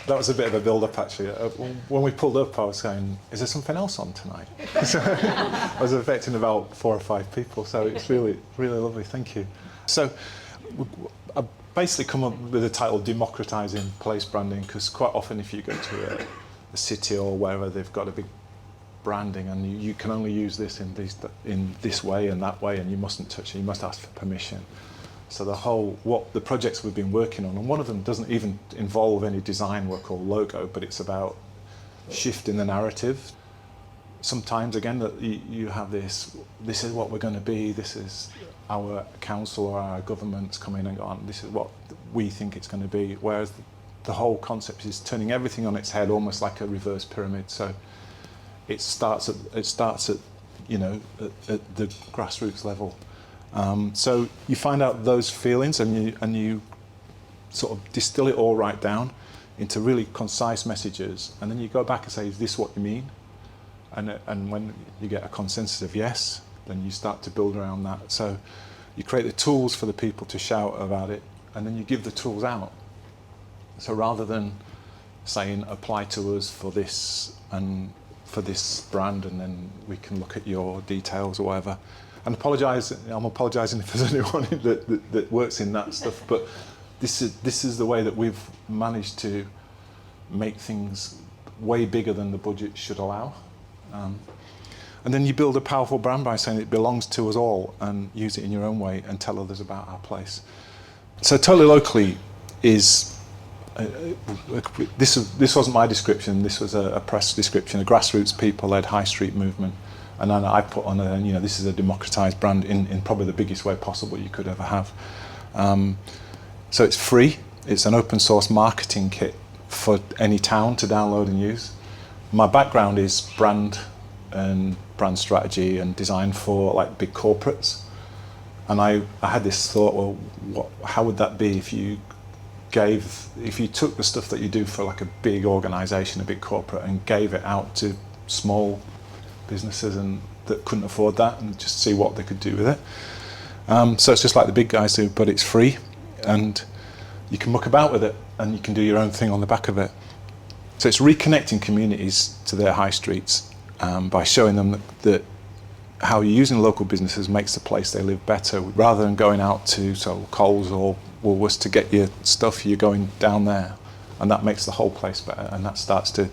that was a bit of a build-up actually. When we pulled up, I was saying, "Is there something else on tonight?" So I was affecting about 4 or 5 people, so it's really, really lovely. Thank you. So I basically come up with the title "Democratising Place Branding" because quite often, if you go to a city or wherever, they've got a big branding, and you can only use this in this way and that way, and you mustn't touch it. You must ask for permission. So the projects we've been working on, and one of them doesn't even involve any design work or logo, but it's about shifting the narrative. Sometimes, again, that you have this is what we're going to be, this is our council or our government's coming and gone, this is what we think it's going to be, whereas the whole concept is turning everything on its head, almost like a reverse pyramid. So it starts at the grassroots level. So you find out those feelings and you sort of distill it all right down into really concise messages, and then you go back and say, is this what you mean? And when you get a consensus of yes, then you start to build around that. So you create the tools for the people to shout about it, and then you give the tools out. So rather than saying apply to us for this and for this brand, and then we can look at your details or whatever. And I'm apologising if there's anyone that works in that stuff, but this is the way that we've managed to make things way bigger than the budget should allow. And then you build a powerful brand by saying it belongs to us all, and use it in your own way and tell others about our place. So Totally Locally is, this wasn't my description, this was a press description, a grassroots people-led high street movement. And then I put on this is a democratised brand in probably the biggest way possible you could ever have. So it's free, it's an open source marketing kit for any town to download and use. My background is brand and brand strategy and design for like big corporates. And I had this thought, well, how would that be if you took the stuff that you do for like a big organisation, a big corporate, and gave it out to small businesses and that couldn't afford that, and just see what they could do with it. So it's just like the big guys do, but it's free, and you can muck about with it, and you can do your own thing on the back of it. So it's reconnecting communities to their high streets by showing them that how using local businesses makes the place they live better. Rather than going out to Coles or Woolworths to get your stuff, you're going down there, and that makes the whole place better, and that starts to.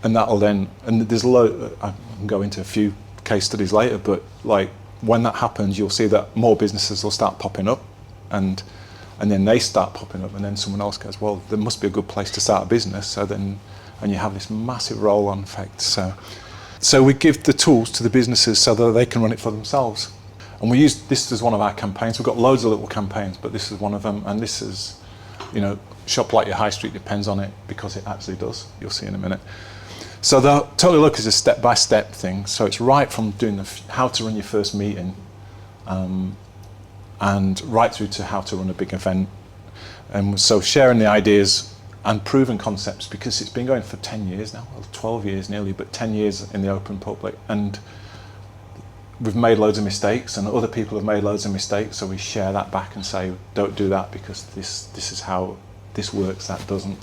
And that'll then, and there's I can go into a few case studies later, but like when that happens, you'll see that more businesses will start popping up, and then they start popping up, and then someone else goes, well, there must be a good place to start a business. So then, and you have this massive roll-on effect. So we give the tools to the businesses so that they can run it for themselves. And we use this as one of our campaigns. We've got loads of little campaigns, but this is one of them, and this is, shop like your high street depends on it, because it actually does. You'll see in a minute. So the Totally Look is a step-by-step thing. So it's right from doing how to run your first meeting, and right through to how to run a big event. And so sharing the ideas and proven concepts, because it's been going for 10 years now, 12 years nearly, but 10 years in the open public. And we've made loads of mistakes, and other people have made loads of mistakes, so we share that back and say, don't do that, because this is how this works, that doesn't.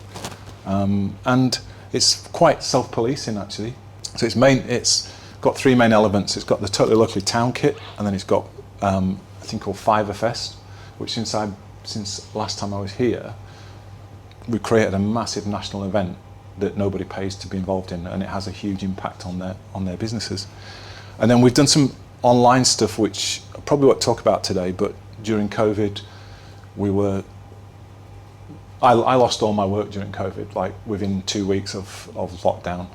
And it's quite self-policing actually. So it's got 3 main elements. It's got the Totally Locally Town Kit, and then it's got a thing called Fiverfest, which since last time I was here, we created a massive national event that nobody pays to be involved in, and it has a huge impact on their businesses. And then we've done some online stuff, which I probably won't talk about today, but during COVID, I lost all my work during COVID, like within 2 weeks of lockdown.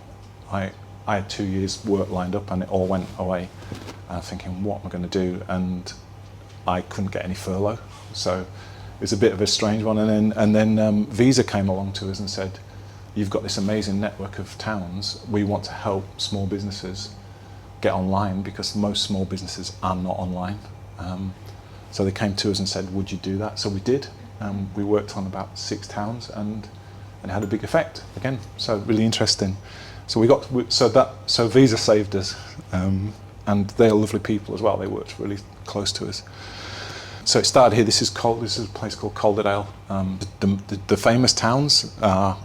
I had 2 years work lined up, and it all went away. And I'm thinking, what am I going to do? And I couldn't get any furlough. So it was a bit of a strange one. And then Visa came along to us and said, you've got this amazing network of towns. We want to help small businesses get online, because most small businesses are not online. So they came to us and said, would you do that? So we did. We worked on about 6 towns, and it had a big effect again. So really interesting. So so Visa saved us, and they're lovely people as well. They worked really close to us. So it started here. This is a place called Calderdale. The famous towns are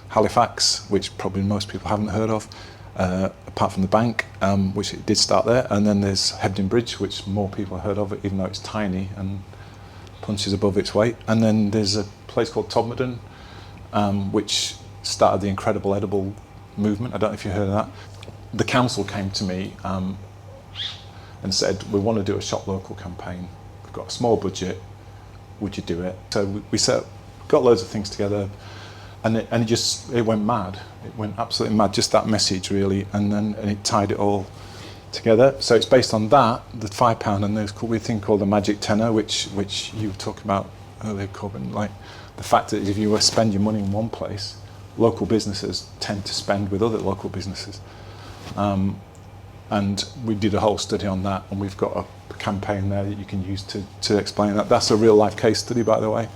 Halifax, which probably most people haven't heard of, apart from the bank, which it did start there. And then there's Hebden Bridge, which more people have heard of, even though it's tiny and punches above its weight. And then there's a place called Todmorden, which started the incredible edible movement. I don't know if you heard of that. The council came to me and said, we want to do a shop local campaign. We've got a small budget, would you do it? So we got loads of things together, and it went mad. It went absolutely mad, just that message really, and it tied it all together. So it's based on that, the £5, and there's we thing called the magic tenner, which you were talking about earlier, Corbin, like the fact that if you spend your money in one place, local businesses tend to spend with other local businesses. And we did a whole study on that, and we've got a campaign there that you can use to explain that. That's a real life case study, by the way,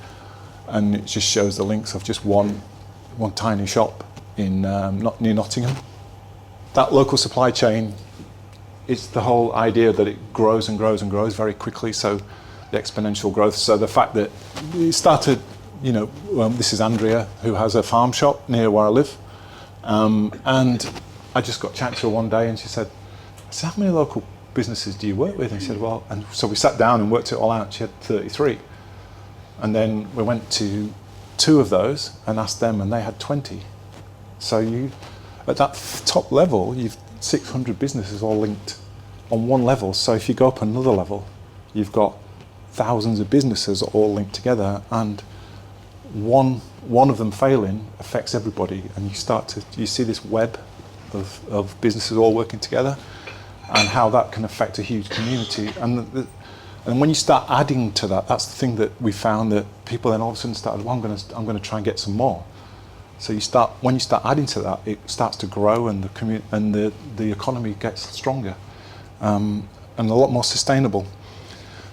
and it just shows the links of just one tiny shop in near Nottingham. That local supply chain, it's the whole idea that it grows and grows and grows very quickly, so the exponential growth. So the fact that it started, this is Andrea, who has a farm shop near where I live, and I just got chatting to her one day, and she said, how many local businesses do you work with? And she said, well, and so we sat down and worked it all out. She had 33. And then we went to 2 of those and asked them, and they had 20. So at that top level, you've 600 businesses all linked on one level. So if you go up another level, you've got thousands of businesses all linked together, and one of them failing affects everybody, and you see this web of businesses all working together, and how that can affect a huge community. And when you start adding to that, that's the thing that we found, that people then all of a sudden started, well, I'm going to try and get some more. So when you start adding to that, it starts to grow, and the economy gets stronger, and a lot more sustainable.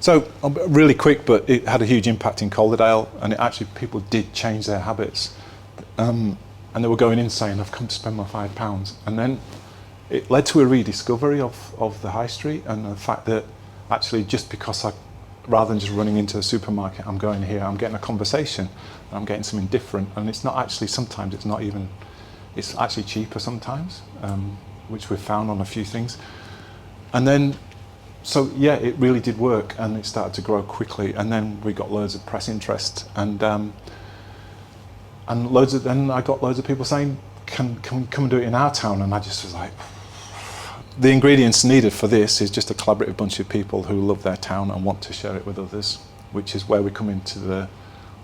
So really quick, but it had a huge impact in Calderdale, and people did change their habits, and they were going in saying, I've come to spend my £5, and then it led to a rediscovery of the high street, and the fact that actually just because rather than just running into a supermarket, I'm going here, I'm getting a conversation, and I'm getting something different, and it's not actually, sometimes it's actually cheaper sometimes, which we've found on a few things. And then, so yeah, it really did work, and it started to grow quickly, and then we got loads of press interest, and then I got loads of people saying, can we come and do it in our town? And I just was like, the ingredients needed for this is just a collaborative bunch of people who love their town and want to share it with others, which is where we come into the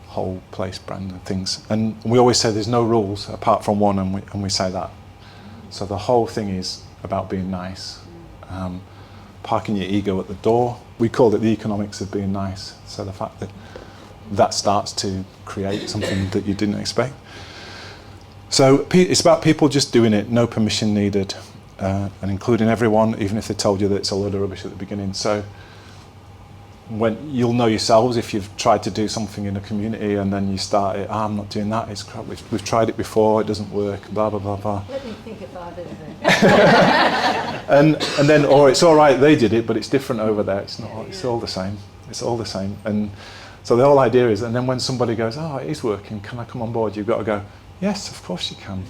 whole place brand and things. And we always say there's no rules apart from one, and we say that. So the whole thing is about being nice, parking your ego at the door. We called it the economics of being nice. So the fact that starts to create something that you didn't expect. So it's about people just doing it, no permission needed, and including everyone, even if they told you that it's a load of rubbish at the beginning. So when you'll know yourselves if you've tried to do something in a community and then you start it, I'm not doing that, it's crap, we've tried it before, it doesn't work, blah, blah, blah, blah. Let me think about it then. and then, or it's all right, they did it, but it's different over there, it's not, it's all the same, it's all the same. And so the whole idea is, and then when somebody goes, oh, it is working, can I come on board? You've got to go, yes, of course you can.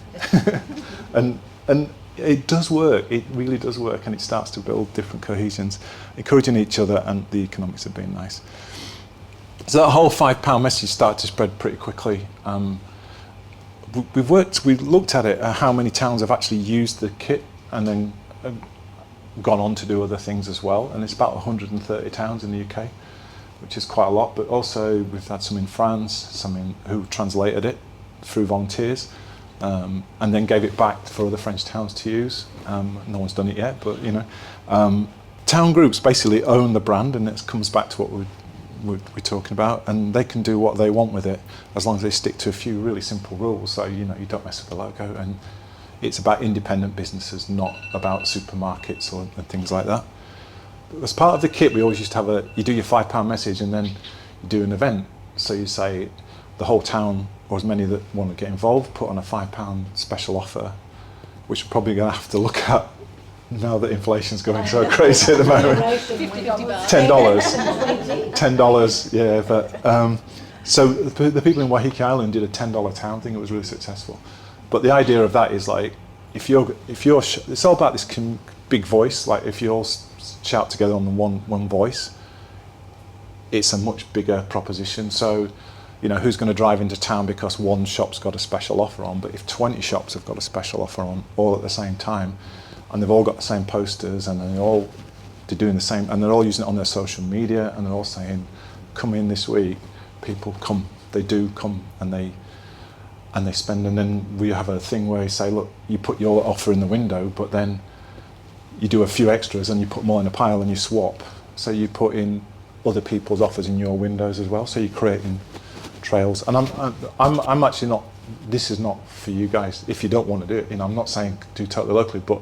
and it does work, it really does work, and it starts to build different cohesions, encouraging each other and the economics of being nice. So that whole £5 message started to spread pretty quickly. We've looked at it, how many towns have actually used the kit and then gone on to do other things as well, and it's about 130 towns in the UK, which is quite a lot, but also we've had some in France, some who translated it through volunteers, and then gave it back for other French towns to use. No one's done it yet, but you know. Town groups basically own the brand, and it comes back to what we're talking about, and they can do what they want with it as long as they stick to a few really simple rules. So you know, you don't mess with the logo, and it's about independent businesses, not about supermarkets and things like that. As part of the kit, we always used to have you do your £5 message, and then you do an event. So you say the whole town, or as many that want to get involved, put on a £5 special offer, which we're probably going to have to look at now that inflation's going so crazy at the moment. $10, yeah. But so the people in Waiheke Island did a $10 town thing. It was really successful. But the idea of that is like, if you're, it's all about this big voice. Like if you all shout together on the one voice, it's a much bigger proposition. So, you know, who's going to drive into town because one shop's got a special offer on? But if 20 shops have got a special offer on all at the same time, and they've all got the same posters, and they're doing the same, and they're all using it on their social media, and they're all saying, "Come in this week." People come, they do come, and they spend. And then we have a thing where you say, "Look, you put your offer in the window, but then you do a few extras, and you put more in a pile, and you swap. So you put in other people's offers in your windows as well. So you're creating trails." And I'm actually not. This is not for you guys if you don't want to do it. You know, I'm not saying do totally locally, but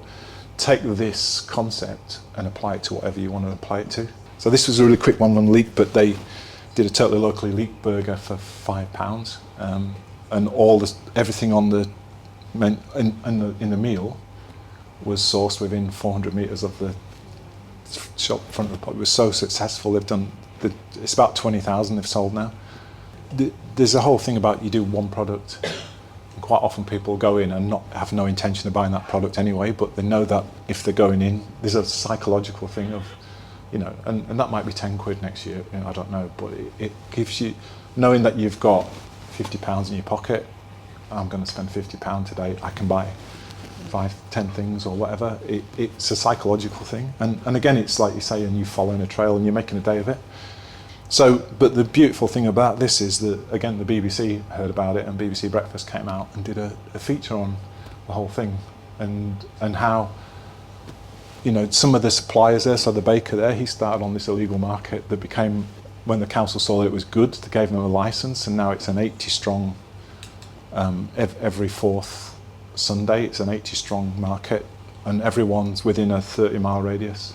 take this concept and apply it to whatever you want to apply it to. So this was a really quick one on leek, but they did a totally locally leek burger for £5, and everything on the in the meal was sourced within 400 metres of the shop front of the pub. It was so successful. They've done it's about 20,000 they've sold now. There's a whole thing about you do one product. And quite often people go in and have no intention of buying that product anyway, but they know that if they're going in, there's a psychological thing of, you know, and that might be 10 quid next year, you know, I don't know, but it gives you, knowing that you've got £50 in your pocket, I'm going to spend £50 today, I can buy 5-10 things or whatever. It's a psychological thing, and again, it's like you say, and you following a trail and you're making a day of it. So, but the beautiful thing about this is that, again, the BBC heard about it, and BBC Breakfast came out and did a feature on the whole thing, and how, you know, some of the suppliers there, so the baker there, he started on this illegal market that became, when the council saw that it was good, they gave them a licence, and now it's an 80 strong, every fourth Sunday, it's an 80 strong market, and everyone's within a 30-mile radius.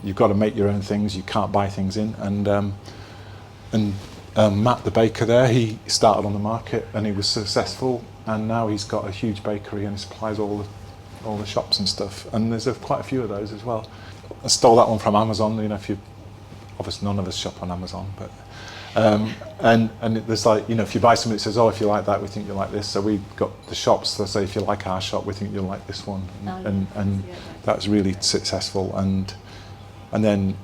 You've got to make your own things. You can't buy things in. And Matt, the baker there, he started on the market and he was successful. And now he's got a huge bakery and he supplies all the shops and stuff. And there's quite a few of those as well. I stole that one from Amazon. You know, obviously none of us shop on Amazon, but and there's like, you know, if you buy something that says, "Oh, if you like that, we think you like this." So we got the shops that say, "If you like our shop, we think you'll like this one." And that's really successful. And then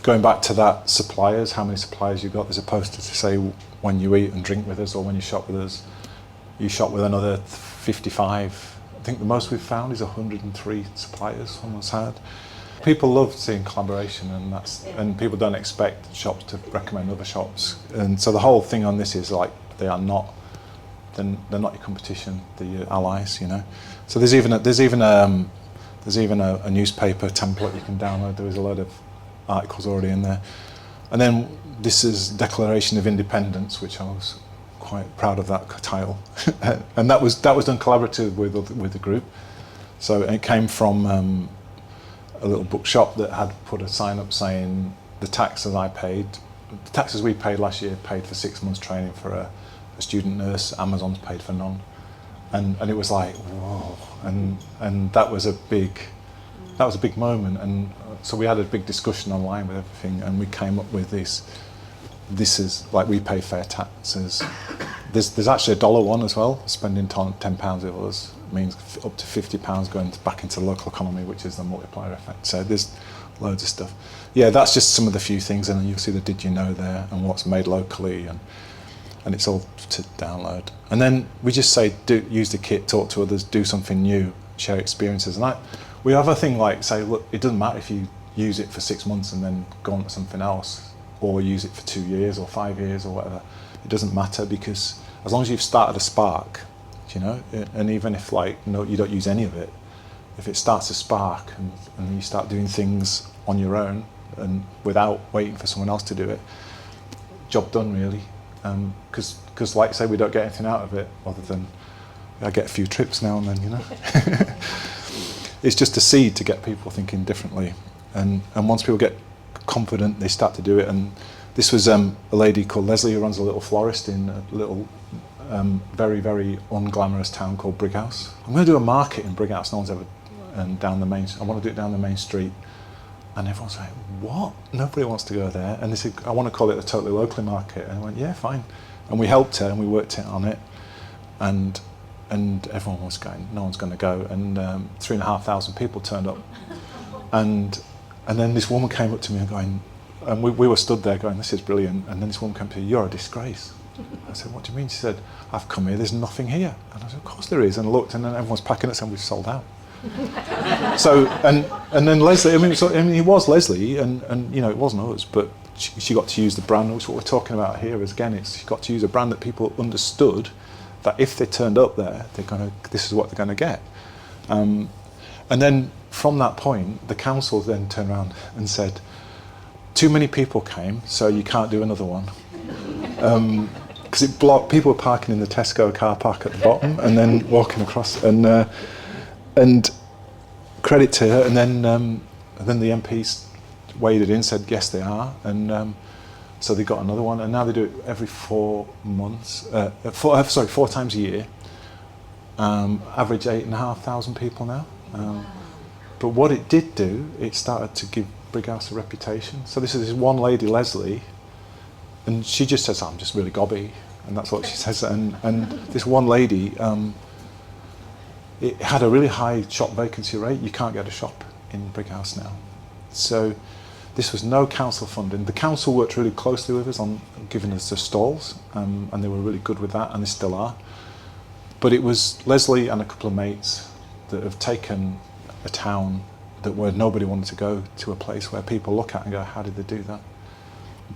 going back to that, suppliers, how many suppliers you got? There's a poster to say when you eat and drink with us, or when you shop with us, you shop with another 55. I think the most we've found is 103 suppliers someone's had. People love seeing collaboration, and people don't expect shops to recommend other shops. And so the whole thing on this is like, they're not your competition, they're your allies, you know. So there's even a newspaper template you can download. There was a load of articles already in there. And then this is Declaration of Independence, which I was quite proud of that title. And that was done collaboratively with the group. So it came from a little bookshop that had put a sign up saying the taxes we paid last year paid for 6 months training for a student nurse. Amazon's paid for none. And it was like, whoa, and that was a big moment, and so we had a big discussion online with everything, and we came up with this is like, we pay fair taxes. There's actually $1 one as well. Spending £10 with us means up to £50 going back into the local economy, which is the multiplier effect. So there's loads of stuff. Yeah, that's just some of the few things, and then you'll see the did you know there, and what's made locally, and it's all to download. And then we just say, use the kit, talk to others, do something new, share experiences. And we have a thing like, say, look, it doesn't matter if you use it for 6 months and then go on to something else, or use it for 2 years or 5 years or whatever. It doesn't matter, because as long as you've started a spark, you know, and even if you don't use any of it, if it starts a spark and you start doing things on your own and without waiting for someone else to do it, job done really. Because like I say, we don't get anything out of it other than I get a few trips now and then, you know. It's just a seed to get people thinking differently, and once people get confident, they start to do it. And this was a lady called Leslie who runs a little florist in a little very, very unglamorous town called Brighouse. I'm going to do a market in Brighouse. No one's and down the main. I want to do it down the main street. And everyone's like, what? Nobody wants to go there. And they said, I want to call it the totally locally market. And I went, yeah, fine. And we helped her and we worked it on it. And everyone was going, no one's going to go. And 3,500 people turned up. And then this woman came up to me and going, and we were stood there going, this is brilliant. And then this woman came to me, you're a disgrace. I said, what do you mean? She said, I've come here, there's nothing here. And I said, of course there is. And I looked, and then everyone's packing it, and we've sold out. So and then Leslie, I mean, it was Leslie, and you know, it wasn't us, but she got to use the brand. Which what we're talking about here is, again, it's she got to use a brand that people understood that if they turned up there, this is what they're gonna get. And then from that point, the council then turned around and said, too many people came, so you can't do another one. Because it blocked, people were parking in the Tesco car park at the bottom and then walking across, and credit to her, and then the MPs waded in, said yes they are, and so they got another one, and now they do it every 4 months, 4 times a year, average 8,500 people now. But what it did do, it started to give Brighouse a reputation. So this is this one lady, Leslie, and she just says, I'm just really gobby, and that's what she says, and this one lady, it had a really high shop vacancy rate. You can't get a shop in Brighouse now. So this was no council funding. The council worked really closely with us on giving us the stalls, and they were really good with that, and they still are. But it was Leslie and a couple of mates that have taken a town where nobody wanted to go to a place where people look at and go, how did they do that?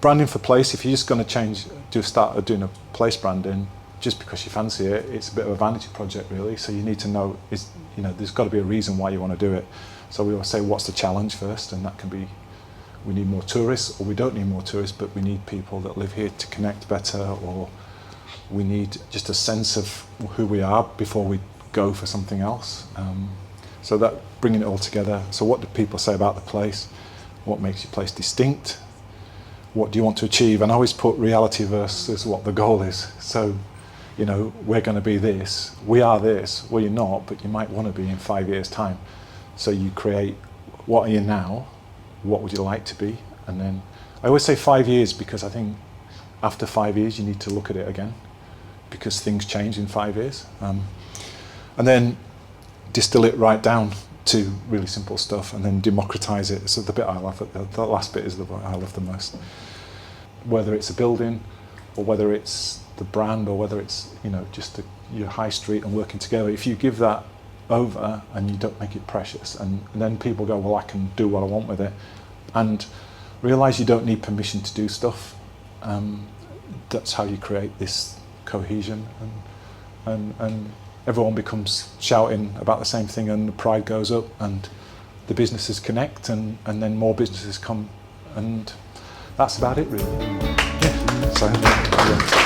Branding for place, if you're just going to start doing a place branding, just because you fancy it, it's a bit of a vanity project really, so you need to know, there's got to be a reason why you want to do it. So we always say, what's the challenge first, and that can be, we need more tourists, or we don't need more tourists, but we need people that live here to connect better, or we need just a sense of who we are before we go for something else. So that, bringing it all together, so what do people say about the place? What makes your place distinct? What do you want to achieve? And I always put reality versus what the goal is. So, we're going to be this, we are this, well you're not, but you might want to be in 5 years' time. So you create, what are you now, what would you like to be, and then, I always say 5 years because I think after 5 years you need to look at it again, because things change in 5 years. And then distill it right down to really simple stuff, and then democratise it. So the bit I love, the last bit is the bit I love the most. Whether it's a building, or whether it's the brand, or whether it's just your high street and working together, if you give that over and you don't make it precious, and then people go, well, I can do what I want with it, and realise you don't need permission to do stuff. That's how you create this cohesion, and everyone becomes shouting about the same thing, and the pride goes up, and the businesses connect, and then more businesses come, and that's about it really. Yeah. So, yeah.